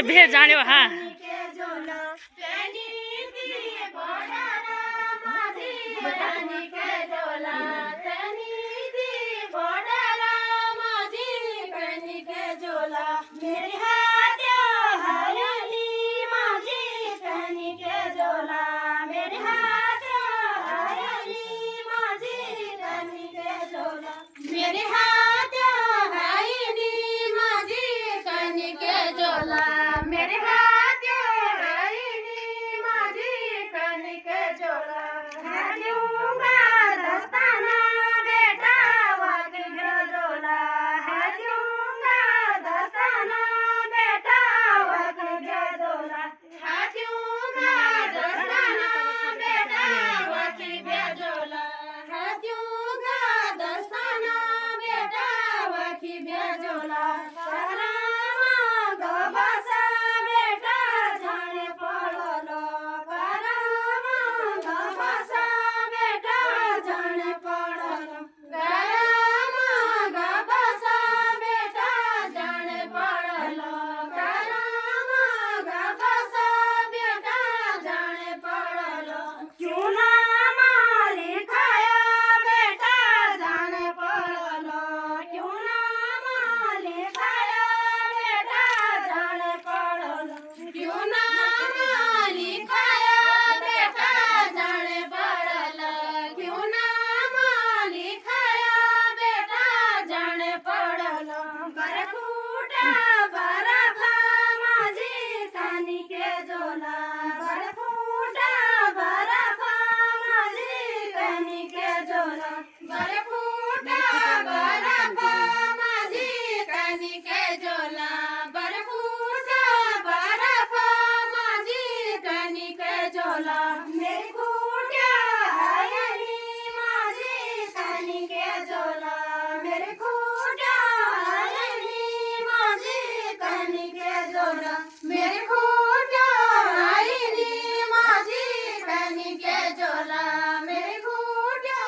भेड़ जाने हाँ मेरी खूटिया आयली माझी कणिके झोला मेरी खूटिया आयली माझी कणिके झोला मेरी खूटिया आयली माझी कणिके झोला मेरी खूटिया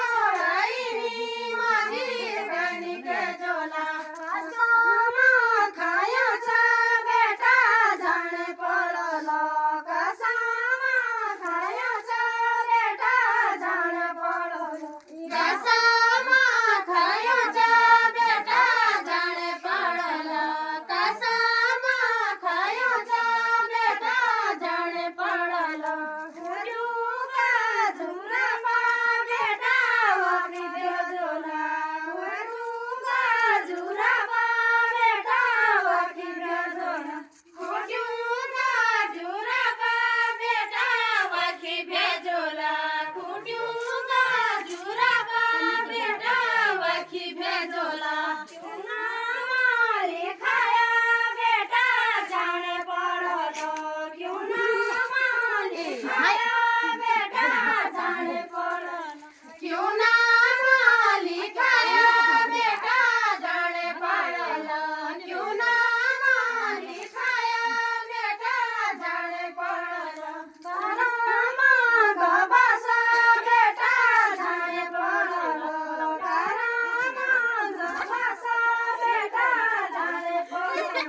आयली माझी कणिके झोला कसामा खायाचा बेटा जाणे पडला कसामा खायाचा बेटा जाणे पडला कसामा खायाचा बेटा जाणे पडला कसामा खायाचा बेटा जाणे पडला झुरुका झुरपा बेटा वापी बेजोला झुरुका झुरपा बेटा वापी बेजोला खुट्यूका झुरपा बेटा वापी बेजोला खुट्यूका झुरपा बेटा वापी बेजोला माले खाया बेटा जाने पड़लो क्यों ना माले खाया बेटा जाने पड़लो क्यों ना माले खाया बेटा जाने पड़लो क्यों ना माले खाया बेटा जाने पड़लो कारामा गबासा बेटा जाने पड़लो कारामा गबासा बेटा जाने पड़लो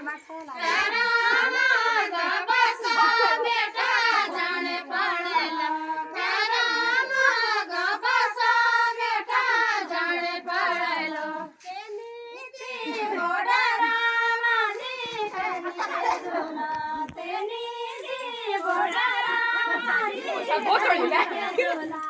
कारामा गबासा बेटा जाने पड़लो कारामा गबासा बेटा जाने पड़लो तेनी बोडरा मानी कणिके झोला तेनी बोडरा मानी कणिके झोला